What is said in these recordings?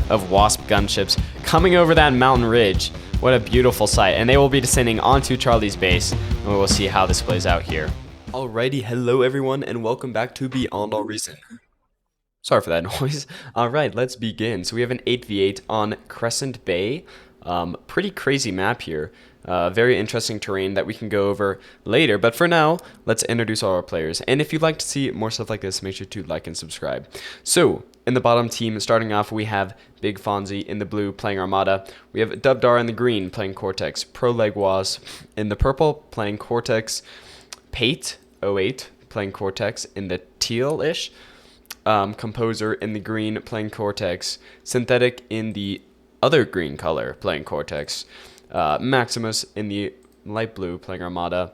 of Wasp gunships coming over that mountain ridge. What a beautiful sight. And they will be descending onto Charlie's base, and we will see how this plays out here. Alrighty, hello everyone, and welcome back to Beyond All Reason. Sorry for that noise. Alright, let's begin. So we have an 8v8 on Crescent Bay. Pretty crazy map here. Very interesting terrain that we can go over later. But for now, let's introduce all our players. And if you'd like to see more stuff like this, make sure to like and subscribe. So, in the bottom team, starting off, we have Big Fonzie in the blue playing Armada. We have Dubdar in the green playing Cortex. Pro Legwas in the purple playing Cortex. Pate 08 playing Cortex in the teal-ish. Composer in the green playing Cortex. Synthetic in the other green color playing Cortex. Maximus in the light blue playing Armada.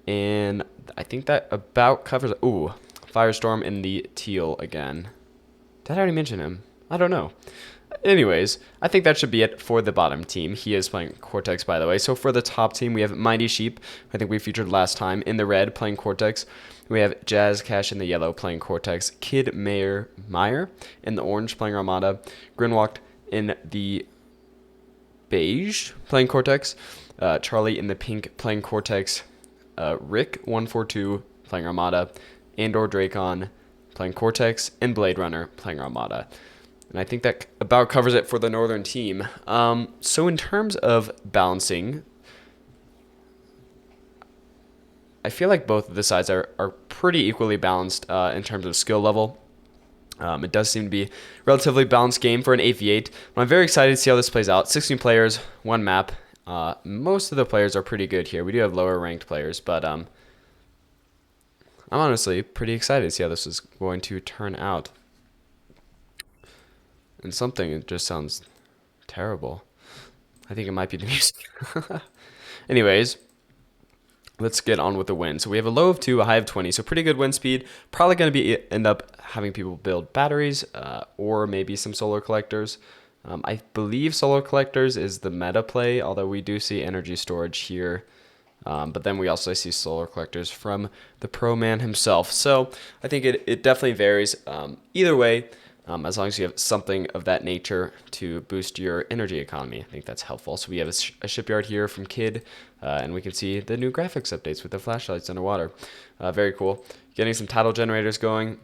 And I think that about covers... Ooh, Firestorm in the teal again. Did I already mention him? I don't know. Anyways, I think that should be it for the bottom team. He is playing Cortex, by the way. So for the top team, we have Mighty Sheep. I think we featured last time in the red playing Cortex. We have Jazz Cash in the yellow playing Cortex. Kid Meyer in the orange playing Armada. Grinwalked in the beige playing Cortex. Charlie in the pink playing Cortex. Rick 142 playing Armada. Andor Dracon playing Cortex. And Blade Runner playing Armada. And I think that about covers it for the northern team. So in terms of balancing, I feel like both of the sides are pretty equally balanced in terms of skill level. It does seem to be a relatively balanced game for an 8v8. I'm very excited to see how this plays out. 16 players, one map. Most of the players are pretty good here. We do have lower ranked players, but I'm honestly pretty excited to see how this is going to turn out. And something, it just sounds terrible. I think it might be the music. Anyways, let's get on with the win. So we have a low of 2, a high of 20, so pretty good wind speed. Probably going to end up having people build batteries or maybe some solar collectors. I believe solar collectors is the meta play, although we do see energy storage here. But then we also see solar collectors from the pro man himself. So I think it definitely varies. Either way, as long as you have something of that nature to boost your energy economy, I think that's helpful. So we have a shipyard here from Kid, and we can see the new graphics updates with the flashlights underwater. Very cool. Getting some tidal generators going,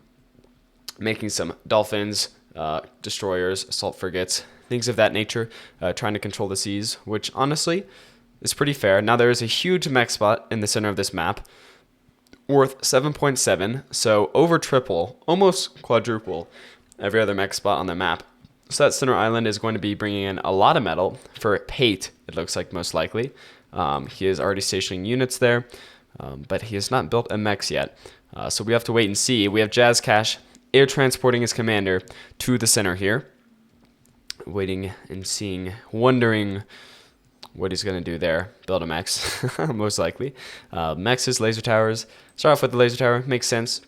making some dolphins, destroyers, assault frigates, things of that nature, trying to control the seas, which honestly is pretty fair. Now there is a huge mech spot in the center of this map, worth 7.7, so over triple, almost quadruple every other mech spot on the map. So that center island is going to be bringing in a lot of metal for Pate, it looks like most likely. He is already stationing units there, but he has not built a mechs yet. So we have to wait and see. We have Jazz Cash air transporting his commander to the center here. Waiting and seeing, wondering what he's going to do there. Build a mechs, most likely. Mechs is laser towers. Start off with the laser tower, makes sense.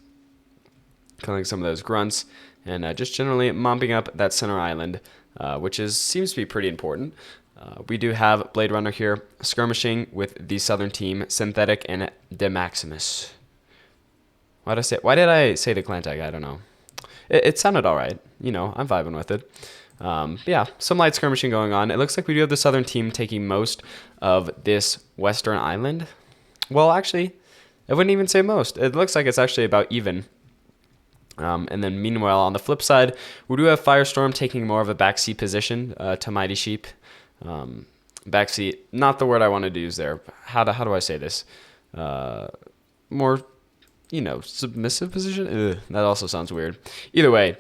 Killing some of those grunts. And just generally mopping up that center island, which seems to be pretty important. We do have Blade Runner here skirmishing with the southern team, Synthetic and De Maximus. Why did I say the clan tag? I don't know. It sounded all right. You know, I'm vibing with it. Yeah, some light skirmishing going on. It looks like we do have the southern team taking most of this western island. Well, actually, I wouldn't even say most. It looks like it's actually about even. And then meanwhile, on the flip side, we do have Firestorm taking more of a backseat position to Mighty Sheep. Backseat, not the word I wanted to use there. How do I say this? More, submissive position? Ugh, that also sounds weird. Either way,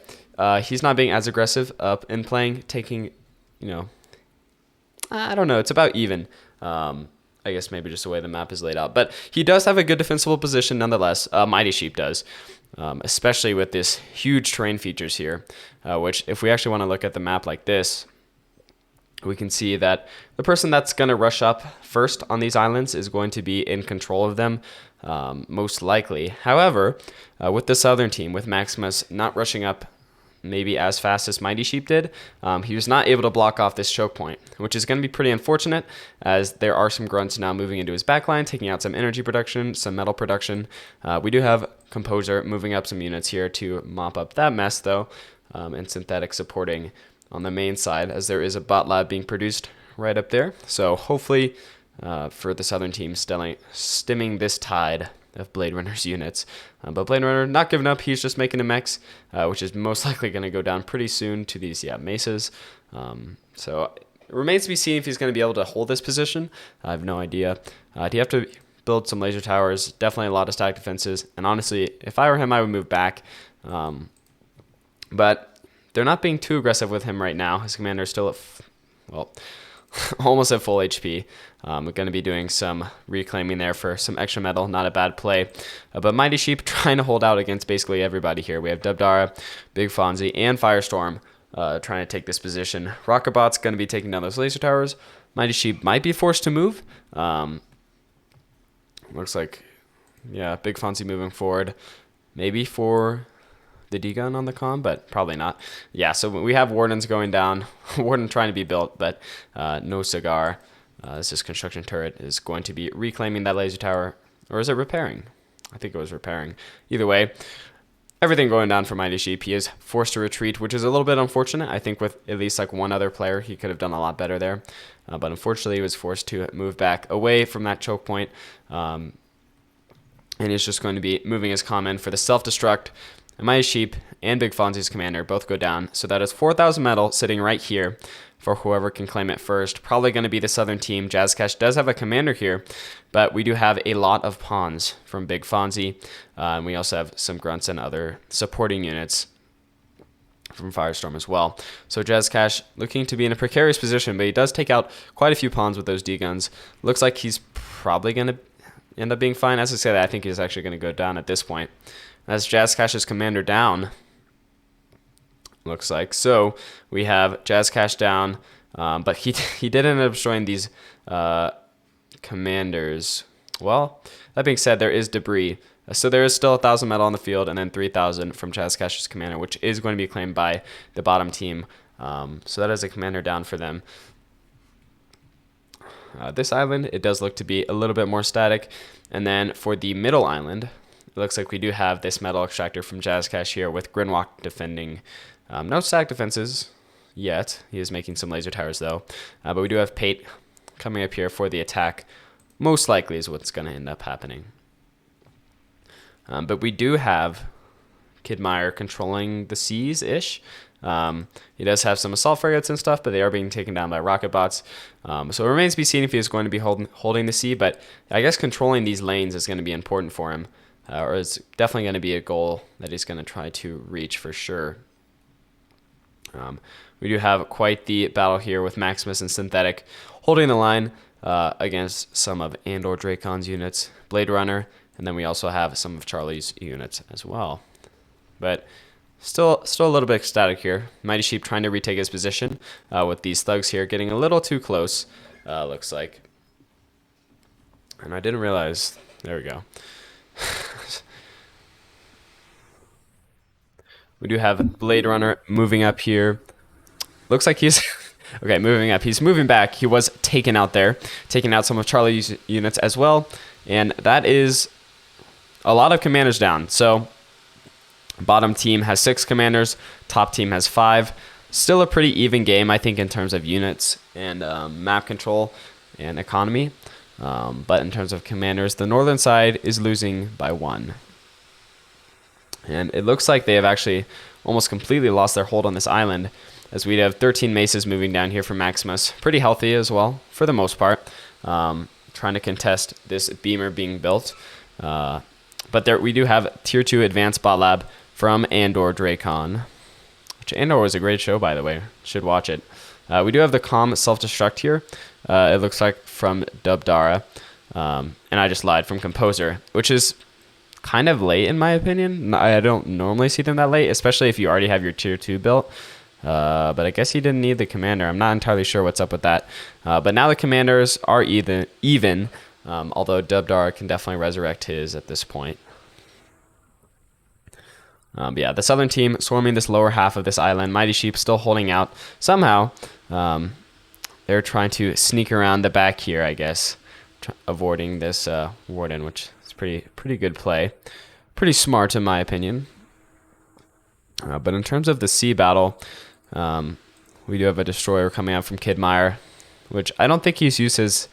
he's not being as aggressive up in playing, taking, I don't know. It's about even. I guess maybe just the way the map is laid out. But he does have a good defensible position nonetheless. Mighty Sheep does. Especially with this huge terrain features here, which if we actually want to look at the map like this, we can see that the person that's going to rush up first on these islands is going to be in control of them, most likely. However, with the southern team, with Maximus not rushing up maybe as fast as Mighty Sheep did, he was not able to block off this choke point, which is going to be pretty unfortunate, as there are some grunts now moving into his backline, taking out some energy production, some metal production. We do have Composer moving up some units here to mop up that mess, though, and Synthetic supporting on the main side, as there is a bot lab being produced right up there. So hopefully for the Southern team stemming this tide of Blade Runner's units. But Blade Runner not giving up. He's just making a mechs, which is most likely going to go down pretty soon to these mesas. So it remains to be seen if he's going to be able to hold this position. I have no idea. Do you have to build some laser towers? Definitely a lot of stack defenses. And honestly, if I were him, I would move back. But they're not being too aggressive with him right now. His commander is still at, almost at full HP. We're going to be doing some reclaiming there for some extra metal. Not a bad play. But Mighty Sheep trying to hold out against basically everybody here. We have Dubdara, Big Fonzie, and Firestorm trying to take this position. Rocketbot's going to be taking down those laser towers. Mighty Sheep might be forced to move. Looks like, yeah, Big Fonzie moving forward. Maybe for the D-gun on the comm, but probably not. Yeah, so we have Wardens going down. Warden trying to be built, but no cigar. This construction turret is going to be reclaiming that laser tower. Or is it repairing? I think it was repairing. Either way, everything going down for Mighty Sheep. He is forced to retreat, which is a little bit unfortunate. I think with at least like one other player, he could have done a lot better there. But unfortunately, he was forced to move back away from that choke point. And he's just going to be moving his comm in for the self-destruct. And Mighty Sheep and Big Fonzie's commander both go down. So that is 4,000 metal sitting right here for whoever can claim it first. Probably going to be the Southern team. Jazzcash does have a commander here, but we do have a lot of pawns from Big Fonzie. And we also have some grunts and other supporting units from Firestorm as well. So Jazzcash looking to be in a precarious position, but he does take out quite a few pawns with those D-guns. Looks like he's probably going to end up being fine. As I say that, I think he's actually going to go down at this point. As Jazzcash's commander down, looks like. So we have Jazzcash down, but he did end up destroying these commanders. Well, that being said, there is debris. So there is still 1,000 metal on the field, and then 3,000 from Jazzcash's commander, which is going to be claimed by the bottom team. So that is a commander down for them. This island, it does look to be a little bit more static. And then for the middle island, it looks like we do have this metal extractor from Jazzcash here with Grinwalk defending. No stack defenses yet. He is making some laser towers though. But we do have Pate coming up here for the attack. Most likely is what's going to end up happening. But we do have Kidmeyer controlling the seas-ish. He does have some assault frigates and stuff, but they are being taken down by rocket bots. So it remains to be seen if he is going to be holding the sea, but I guess controlling these lanes is going to be important for him. Or is definitely going to be a goal that he's going to try to reach for sure. We do have quite the battle here with Maximus and Synthetic holding the line against some of Andor Dracon's units, Blade Runner, and then we also have some of Charlie's units as well. But still a little bit static here. Mighty Sheep trying to retake his position with these thugs here getting a little too close, looks like. And I didn't realize, there we go. We do have Blade Runner moving up here. Looks like he's okay, moving up. He's moving back. He was taken out there, taking out some of Charlie's units as well. And that is a lot of commanders down. So bottom team has 6 commanders, top team has 5. Still a pretty even game, I think, in terms of units and map control and economy. But in terms of commanders, the northern side is losing by 1. And it looks like they have actually almost completely lost their hold on this island, as we have 13 maces moving down here for Maximus. Pretty healthy as well, for the most part. Trying to contest this beamer being built. But there we do have Tier 2 Advanced Bot Lab from Andor Dracon. Which Andor was a great show, by the way. Should watch it. We do have the comm self-destruct here. It looks like from Dubdara. And I just lied, from Composer, which is kind of late in my opinion. I don't normally see them that late, especially if you already have your Tier 2 built. But I guess he didn't need the commander. I'm not entirely sure what's up with that. But now the commanders are even, although Dubdara can definitely resurrect his at this point. But yeah, the southern team swarming this lower half of this island. Mighty Sheep still holding out. Somehow, they're trying to sneak around the back here, I guess, avoiding this warden, which is pretty good play. Pretty smart, in my opinion. But in terms of the sea battle, We do have a destroyer coming out from Kidmeyer, which I don't think he's used his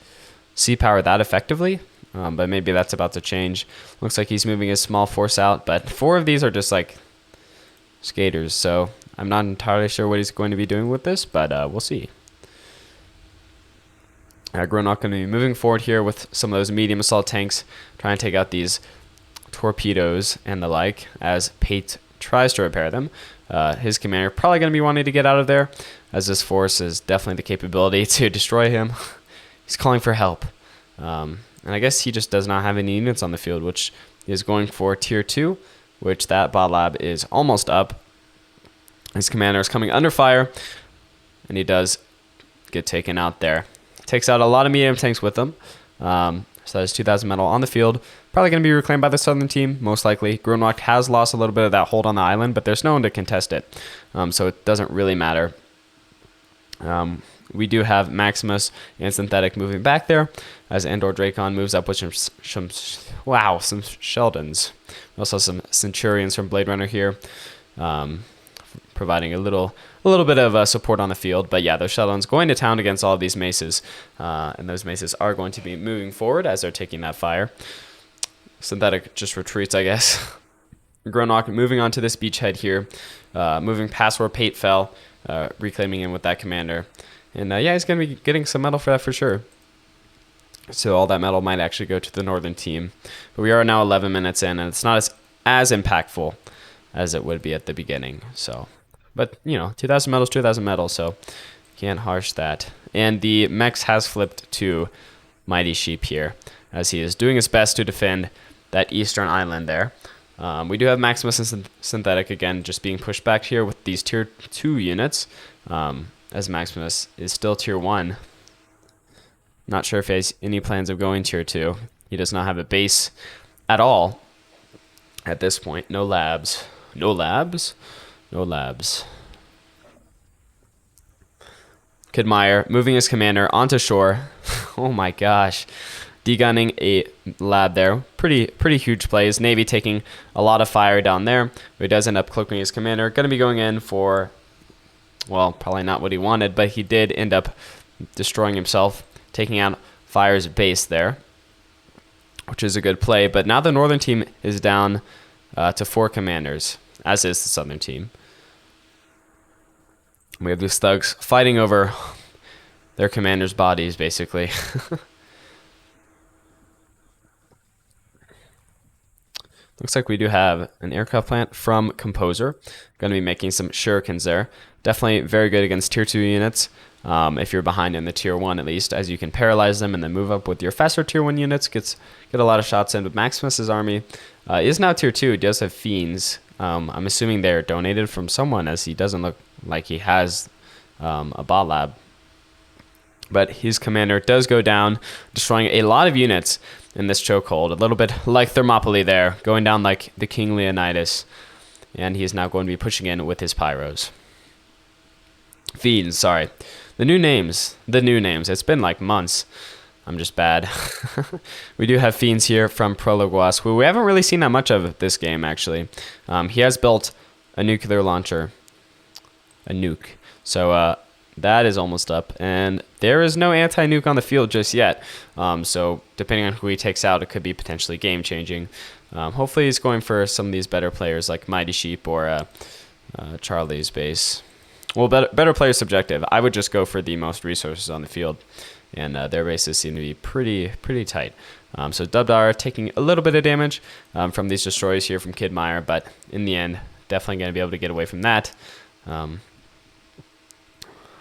sea power that effectively, but maybe that's about to change. Looks like he's moving his small force out, but 4 of these are just like skaters, so I'm not entirely sure what he's going to be doing with this, but we'll see. Gronok going to be moving forward here with some of those medium assault tanks, trying to take out these torpedoes and the like, as Pate tries to repair them. His commander probably going to be wanting to get out of there, as this force is definitely the capability to destroy him. He's calling for help. And I guess he just does not have any units on the field, which is going for tier 2, which that bot lab is almost up. His commander is coming under fire, and he does get taken out there. Takes out a lot of medium tanks with him. So that's 2,000 metal on the field. Probably going to be reclaimed by the southern team, most likely. Gronok has lost a little bit of that hold on the island, but there's no one to contest it. So it doesn't really matter. We do have Maximus and Synthetic moving back there, as Andor Dracon moves up with some Sheldons. Also some Centurions from Blade Runner here, providing a little bit of support on the field. But yeah, those Sheldons going to town against all of these maces, and those maces are going to be moving forward as they're taking that fire. Synthetic just retreats, I guess. Gronok moving on to this beachhead here, moving past where Pate fell, reclaiming him with that commander. And yeah, he's going to be getting some metal for that for sure. So all that metal might actually go to the northern team. But we are now 11 minutes in, and it's not as impactful as it would be at the beginning. So, but, you know, 2,000 metal is 2,000 metal, so can't harsh that. And the Mex has flipped to Mighty Sheep here, as he is doing his best to defend that eastern island there. We do have Maximus and Synthetic again just being pushed back here with these tier 2 units, as Maximus is still tier 1. Not sure if he has any plans of going tier 2. He does not have a base at all at this point. No labs. No labs? No labs. Kidmeyer moving his commander onto shore. Oh my gosh. Degunning a lab there. Pretty huge play. His Navy taking a lot of fire down there. But he does end up cloaking his commander. Going to be going in for, well, probably not what he wanted, but he did end up destroying himself, taking out Fire's base there, which is a good play. But now the northern team is down to 4 commanders, as is the southern team. We have these thugs fighting over their commanders' bodies, basically. Looks like we do have an aircraft plant from Composer. Going to be making some shurikens there. Definitely very good against tier 2 units. If you're behind in the tier 1 at least, as you can paralyze them and then move up with your faster tier 1 units. Get a lot of shots in. But Maximus's army is now tier 2. He does have Fiends. I'm assuming they're donated from someone, as he doesn't look like he has a bot lab. But his commander does go down, destroying a lot of units in this chokehold. A little bit like Thermopylae there, going down like the King Leonidas. And he is now going to be pushing in with his pyros. Fiends, sorry. The new names. It's been like months. I'm just bad. We do have Fiends here from Prologuas, who we haven't really seen that much of this game, actually. He has built a nuclear launcher. A nuke. So, that is almost up, and there is no anti-nuke on the field just yet. So depending on who he takes out, it could be potentially game-changing. Hopefully he's going for some of these better players like Mighty Sheep or Charlie's base. Well, better player subjective. I would just go for the most resources on the field, and their bases seem to be pretty tight. So Dubdar taking a little bit of damage from these destroyers here from Kidmeyer, but in the end, definitely going to be able to get away from that.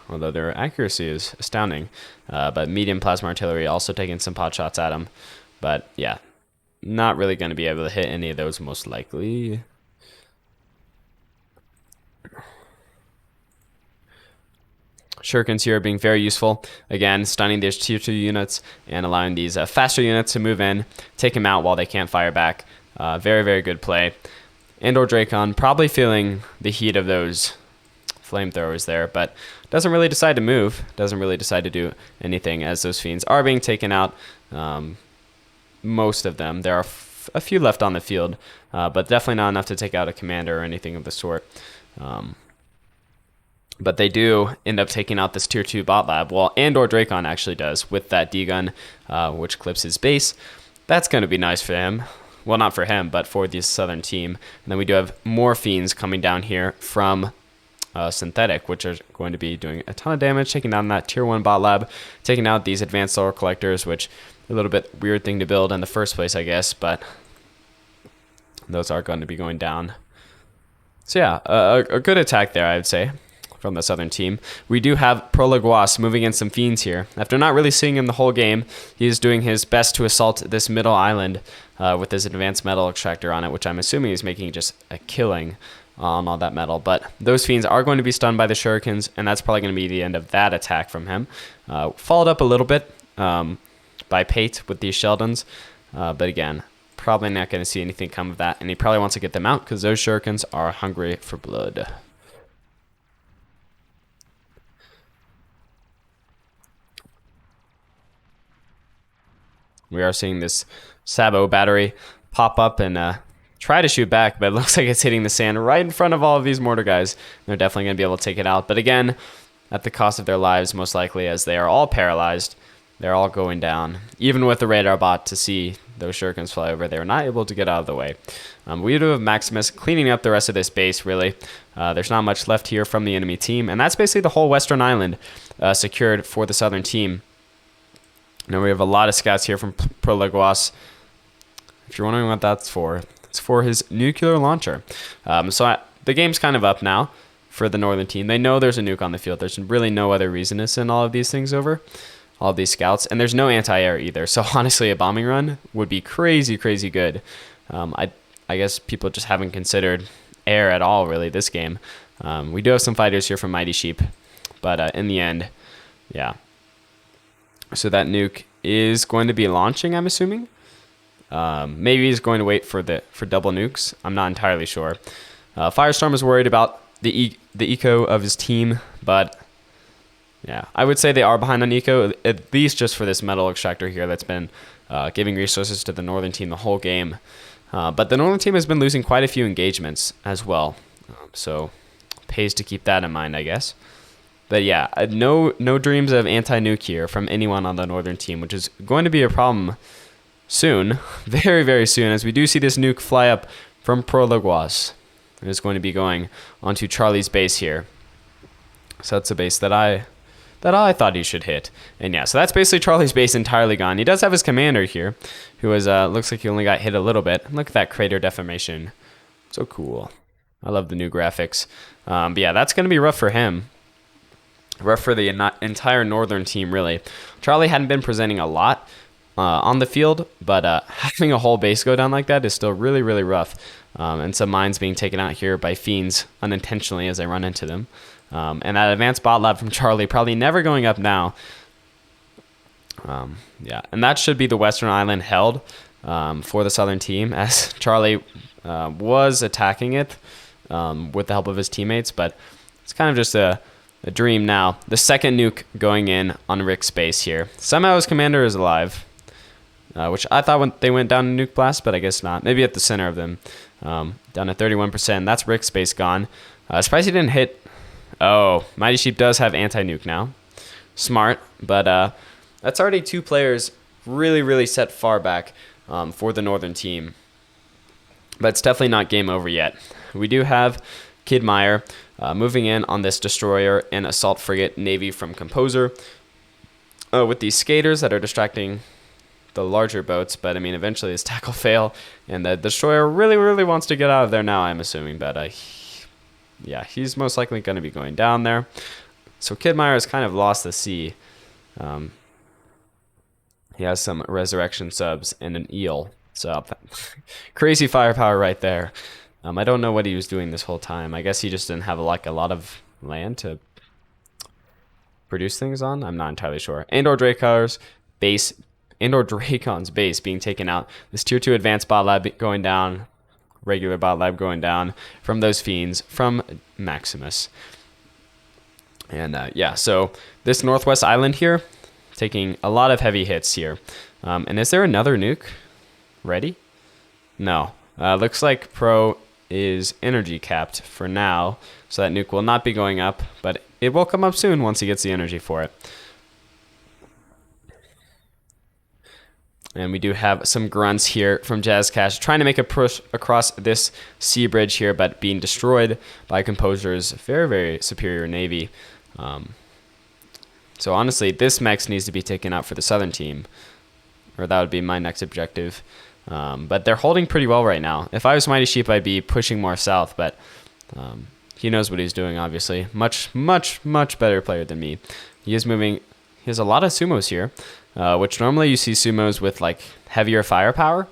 Although their accuracy is astounding. But medium plasma artillery also taking some pot shots at him. But yeah, not really going to be able to hit any of those most likely. Shurikens here being very useful. Again, stunning these tier 2 units and allowing these faster units to move in, take them out while they can't fire back. Very good play. Andor Dracon probably feeling the heat of those flamethrowers there, but doesn't really decide to move, doesn't really decide to do anything, as those Fiends are being taken out. Most of them. There are a few left on the field, but definitely not enough to take out a commander or anything of the sort. But they do end up taking out this tier 2 bot lab. Well, and/or Dracon actually does with that D-gun, which clips his base. That's going to be nice for him. Well, not for him, but for the Southern team. And then we do have more Fiends coming down here from Synthetic, which are going to be doing a ton of damage, taking down that tier 1 bot lab, taking out these advanced solar collectors, which a little bit weird thing to build in the first place, I guess, but those are going to be going down. So yeah, a good attack there, I would say, from the Southern team. We do have Prologuas moving in some Fiends here. After not really seeing him the whole game, he is doing his best to assault this middle island with his advanced metal extractor on it, which I'm assuming is making just a killing on all that metal. But those Fiends are going to be stunned by the shurikens, and that's probably going to be the end of that attack from him. Followed up a little bit by Pate with these Sheldons, but again, probably not going to see anything come of that, and he probably wants to get them out because those shurikens are hungry for blood. We are seeing this Sabo battery pop up and try to shoot back, but it looks like it's hitting the sand right in front of all of these mortar guys. They're definitely going to be able to take it out, but again, at the cost of their lives, most likely, as they are all paralyzed. They're all going down. Even with the radar bot to see those shurikens fly over, they were not able to get out of the way. We do have Maximus cleaning up the rest of this base, really. There's not much left here from the enemy team, and that's basically the whole western island secured for the southern team. Now we have a lot of scouts here from Prologuas. If you're wondering what that's for, it's for his nuclear launcher. The game's kind of up now for the northern team. They know there's a nuke on the field. There's really no other reason to send all of these things over, all of these scouts, and there's no anti-air either. So honestly, a bombing run would be crazy, crazy good. I guess people just haven't considered air at all, really, this game. We do have some fighters here from Mighty Sheep, but in the end, yeah. So that nuke is going to be launching, I'm assuming. Maybe he's going to wait for double nukes. I'm not entirely sure. Firestorm is worried about the eco of his team, but yeah, I would say they are behind on eco, at least just for this metal extractor here that's been giving resources to the northern team the whole game. But the northern team has been losing quite a few engagements as well, so pays to keep that in mind, I guess. But yeah, no dreams of anti-nuke here from anyone on the northern team, which is going to be a problem soon, very, very soon, as we do see this nuke fly up from Prologuas. It is going to be going onto Charlie's base here. So that's a base that I thought he should hit. And yeah, so that's basically Charlie's base entirely gone. He does have his commander here, who is looks like he only got hit a little bit. Look at that crater deformation. So cool. I love the new graphics. But yeah, that's going to be rough for him. Rough for the entire northern team, really. Charlie hadn't been presenting a lot on the field, but having a whole base go down like that is still really, really rough. And some mines being taken out here by Fiends unintentionally as I run into them. And that advanced bot lab from Charlie probably never going up now. Yeah, and that should be the western island held for the southern team, as Charlie was attacking it with the help of his teammates, but it's kind of just a dream now. The second nuke going in on Rick's base here. Somehow his commander is alive, which I thought when they went down to nuke blast, but I guess not. Maybe at the center of them, down to 31%. That's Rick's base gone. Surprised he didn't hit. Oh, Mighty Sheep does have anti-nuke now. Smart, but that's already 2 players really, really set far back for the northern team. But it's definitely not game over yet. We do have Kid Meyer moving in on this destroyer and assault frigate navy from Composer with these skaters that are distracting the larger boats, but I mean, eventually this attack will fail, and the destroyer really, really wants to get out of there now, I'm assuming, but yeah, he's most likely going to be going down there. So Kid Meyer has kind of lost the sea. He has some resurrection subs and an eel, so crazy firepower right there. I don't know what he was doing this whole time. I guess he just didn't have a lot of land to produce things on. I'm not entirely sure. And/or Dracon's base being taken out. This tier 2 advanced bot lab going down. Regular bot lab going down from those Fiends from Maximus. And yeah, so this northwest island here, taking a lot of heavy hits here. And is there another nuke ready? No. Looks like Pro is energy capped for now, so that nuke will not be going up, but it will come up soon once he gets the energy for it. And we do have some grunts here from JazzCash trying to make a push across this sea bridge here, but being destroyed by Composer's very, very superior navy. So honestly, this mech needs to be taken out for the southern team, or that would be my next objective. But they're holding pretty well right now. If I was Mighty Sheep, I'd be pushing more south, but he knows what he's doing, obviously. Much, much, much better player than me. He is moving. He has a lot of sumos here, which normally you see sumos with like heavier firepower.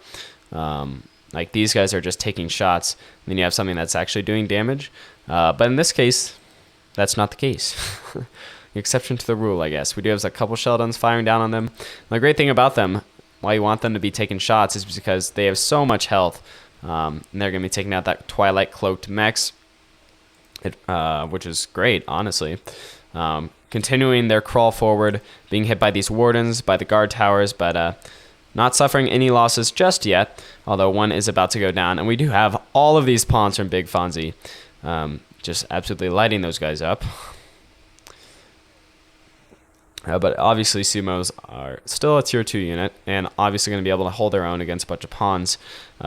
Like these guys are just taking shots, and then you have something that's actually doing damage. But in this case, that's not the case. Exception to the rule, I guess. We do have a couple Sheldons firing down on them. And the great thing about them, why you want them to be taking shots, is because they have so much health, and they're going to be taking out that Twilight cloaked mechs, which is great, honestly. Continuing their crawl forward, being hit by these wardens, by the guard towers, but not suffering any losses just yet, although one is about to go down. And we do have all of these pawns from Big Fonzie, just absolutely lighting those guys up. But obviously sumos are still a tier 2 unit, and obviously going to be able to hold their own against a bunch of pawns,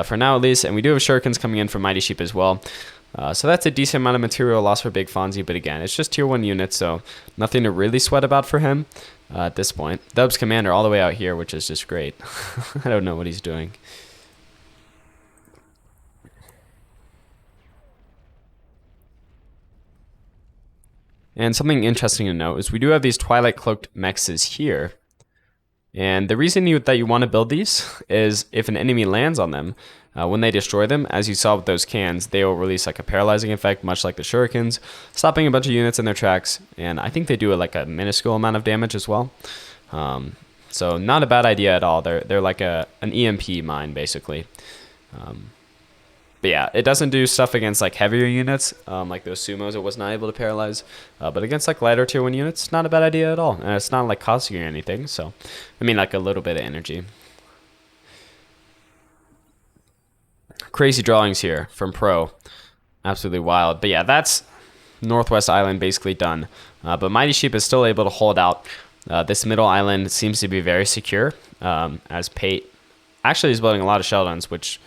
for now at least. And we do have shurikens coming in from Mighty Sheep as well. So that's a decent amount of material loss for Big Fonzie, but again, it's just tier 1 units, so nothing to really sweat about for him at this point. Dub's commander all the way out here, which is just great. I don't know what he's doing. And something interesting to note is we do have these Twilight Cloaked mexes here. And the reason that you want to build these is if an enemy lands on them, when they destroy them, as you saw with those cans, they will release like a paralyzing effect, much like the shurikens, stopping a bunch of units in their tracks. And I think they do like a minuscule amount of damage as well. So not a bad idea at all. They're like an EMP mine, basically. But yeah, it doesn't do stuff against like heavier units, like those sumos. It was not able to paralyze, but against like lighter tier 1 units, not a bad idea at all. And it's not like costing you anything. So, I mean, like a little bit of energy. Crazy drawings here from Pro, absolutely wild. But yeah, that's Northwest Island basically done. But Mighty Sheep is still able to hold out. This middle island seems to be very secure, as Pate actually is building a lot of Sheldons, which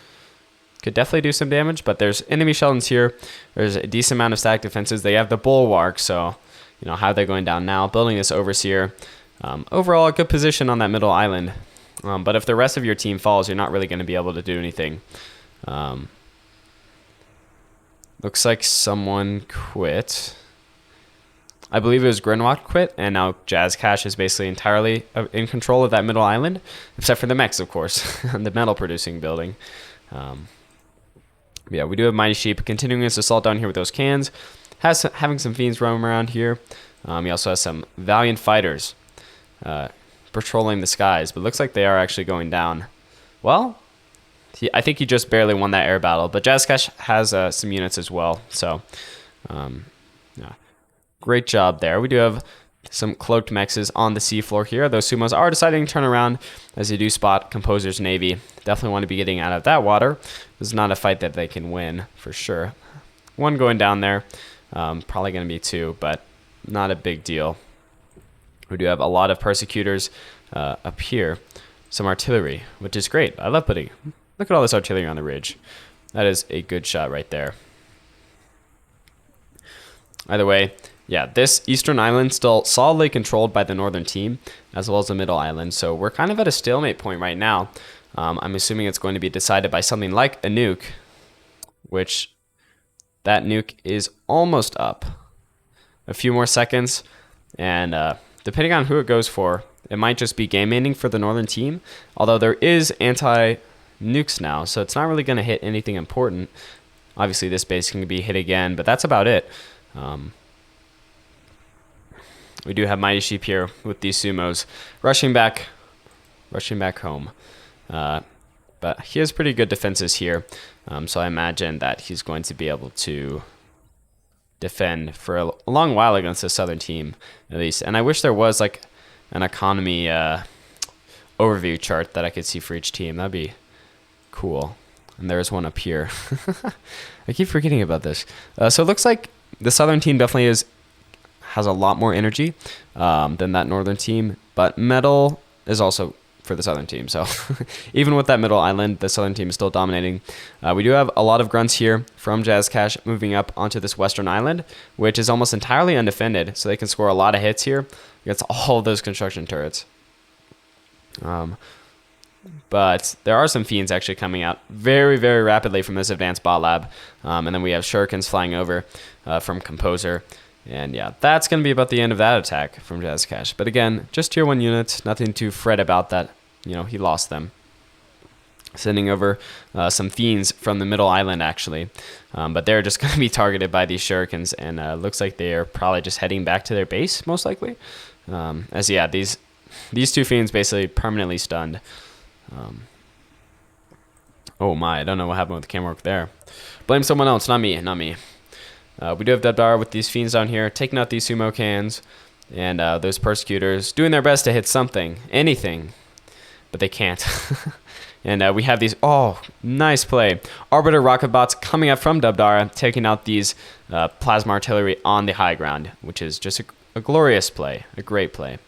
could definitely do some damage, but there's enemy Sheldons here. There's a decent amount of static defenses. They have the Bulwark, so, you know, how they're going down now. Building this Overseer. Overall, a good position on that middle island. But if the rest of your team falls, you're not really going to be able to do anything. Looks like someone quit. I believe it was Grinwat quit, and now JazzCash is basically entirely in control of that middle island, except for the mechs, of course, and the metal producing building. Yeah, we do have Mighty Sheep continuing his assault down here with those cans. Having some fiends roam around here. He also has some valiant fighters patrolling the skies, but looks like they are actually going down. Well, I think he just barely won that air battle, but JazzCash has some units as well. So, yeah, great job there. We do have some cloaked mexes on the seafloor here. Those sumos are deciding to turn around as they do spot Composer's navy. Definitely want to be getting out of that water. This is not a fight that they can win for sure. One going down there, probably going to be 2, but not a big deal. We do have a lot of persecutors up here. Some artillery, which is great. I love putting. Look at all this artillery on the ridge. That is a good shot right there. Either way, yeah, this eastern island still solidly controlled by the northern team, as well as the middle island. So we're kind of at a stalemate point right now. I'm assuming it's going to be decided by something like a nuke, which that nuke is almost up. A few more seconds, and depending on who it goes for, it might just be game ending for the northern team, although there is anti-nukes now, so it's not really going to hit anything important. Obviously, this base can be hit again, but that's about it. We do have Mighty Sheep here with these sumos rushing back home. But he has pretty good defenses here, so I imagine that he's going to be able to defend for a long while against the southern team, at least. And I wish there was like an economy overview chart that I could see for each team. That'd be cool. And there's one up here. I keep forgetting about this. So it looks like the southern team definitely has a lot more energy than that northern team, but metal is also for the southern team. So even with that middle island, the southern team is still dominating. We do have a lot of grunts here from Jazz Cash moving up onto this western island, which is almost entirely undefended, so they can score a lot of hits here against all of those construction turrets. But there are some fiends actually coming out very, very rapidly from this advanced bot lab. And then we have shurikens flying over from Composer. And yeah, that's going to be about the end of that attack from Jazz Cash. But again, just tier 1 units, nothing to fret about that. You know, he lost them. Sending over some fiends from the middle island, actually. But they're just going to be targeted by these shurikens. And looks like they are probably just heading back to their base, most likely. As yeah, these two fiends basically permanently stunned. Oh my, I don't know what happened with the camera work there. Blame someone else, not me, not me. We do have Debdar with these fiends down here, taking out these sumo cans, and those persecutors doing their best to hit something, anything, but they can't. And we have these, oh, nice play. Arbiter rocket bots coming up from Debdar, taking out these plasma artillery on the high ground, which is just a glorious play, a great play.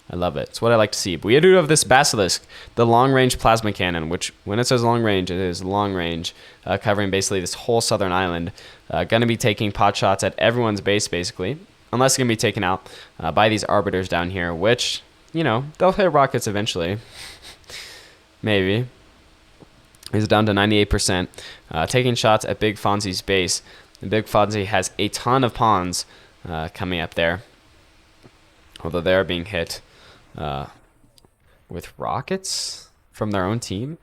I love it. It's what I like to see. But we do have this Basilisk, the long-range plasma cannon, which when it says long range, it is long range, covering basically this whole southern island. Going to be taking pot shots at everyone's base, basically, unless it's going to be taken out by these Arbiters down here, which, you know, they'll hit rockets eventually. Maybe. He's down to 98%. Taking shots at Big Fonzie's base. And Big Fonzie has a ton of pawns coming up there, although they're being hit with rockets from their own team.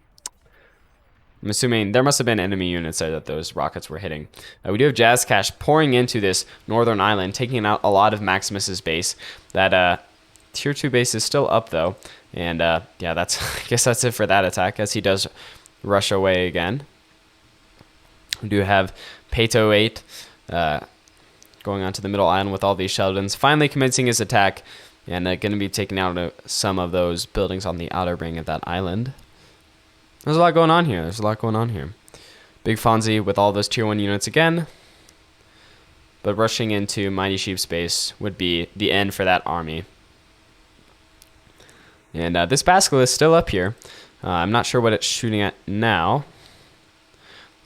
I'm assuming there must have been enemy units there that those rockets were hitting. We do have Jazz Cash pouring into this northern island, taking out a lot of Maximus's base. That tier 2 base is still up though, and yeah, that's I guess that's it for that attack as he does rush away again. We do have Pato 8 going onto the middle island with all these Sheldons, finally commencing his attack. And going to be taking out some of those buildings on the outer ring of that island. There's a lot going on here. Big Fonzie with all those tier 1 units again. But rushing into Mighty Sheep's base would be the end for that army. And this Basilisk is still up here. I'm not sure what it's shooting at now.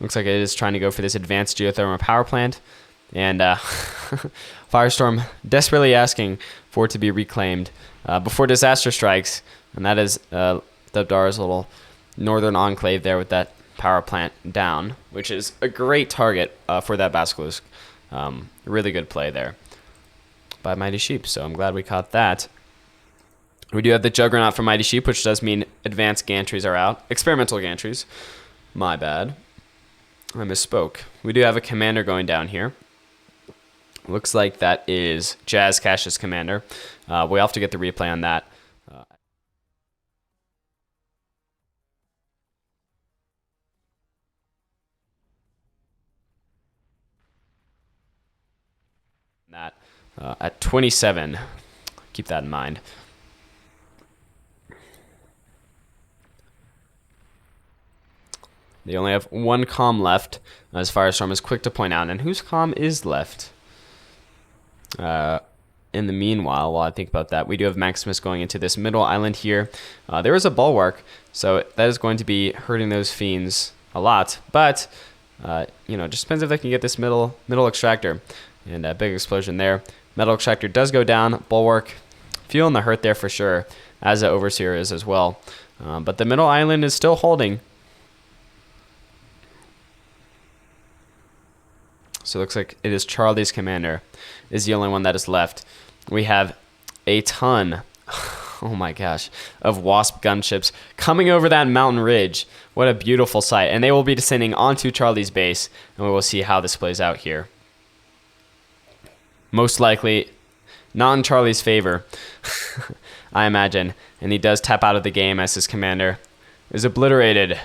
Looks like it is trying to go for this advanced geothermal power plant. And Firestorm desperately asking for it to be reclaimed before disaster strikes. And that is Debdar's little northern enclave there with that power plant down, which is a great target for that Basilisk. Really good play there by Mighty Sheep, so I'm glad we caught that. We do have the Juggernaut from Mighty Sheep, which does mean advanced gantries are out. Experimental gantries. My bad. I misspoke. We do have a commander going down here. Looks like that is Jazz Cash's commander. We'll have to get the replay on that. At 27. Keep that in mind. They only have one comm left, as Firestorm is quick to point out. And whose comm is left? In the meanwhile, while I think about that, we do have Maximus going into this middle island here. There is a bulwark, so that is going to be hurting those fiends a lot. But, you know, just depends if they can get this middle extractor. And a big explosion there. Metal extractor does go down. Bulwark, feeling the hurt there for sure, as the Overseer is as well. But the middle island is still holding. So it looks like it is Charlie's commander is the only one that is left. We have a ton, oh my gosh, of Wasp gunships coming over that mountain ridge. What a beautiful sight. And they will be descending onto Charlie's base, and we will see how this plays out here. Most likely not in Charlie's favor, I imagine. And he does tap out of the game as his commander is obliterated.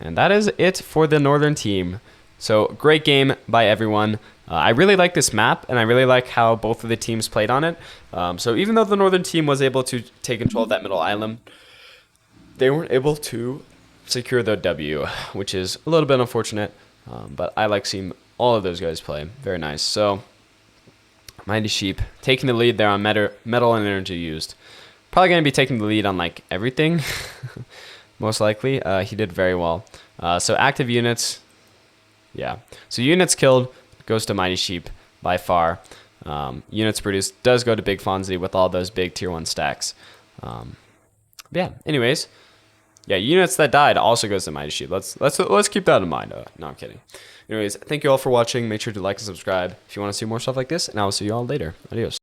And that is it for the northern team. So great game by everyone. I really like this map, and I really like how both of the teams played on it. So even though the northern team was able to take control of that middle island, they weren't able to secure the W, which is a little bit unfortunate. But I like seeing all of those guys play. Very nice. So Mighty Sheep taking the lead there on metal and energy used. Probably going to be taking the lead on like everything, most likely. He did very well. So active units, yeah. So units killed goes to Mighty Sheep by far. Units produced does go to Big Fonzie with all those big tier 1 stacks. Yeah, anyways. Yeah, units that died also goes to Mighty Sheep. Let's keep that in mind. No, I'm kidding. Anyways, thank you all for watching. Make sure to like and subscribe if you want to see more stuff like this, and I will see you all later. Adios.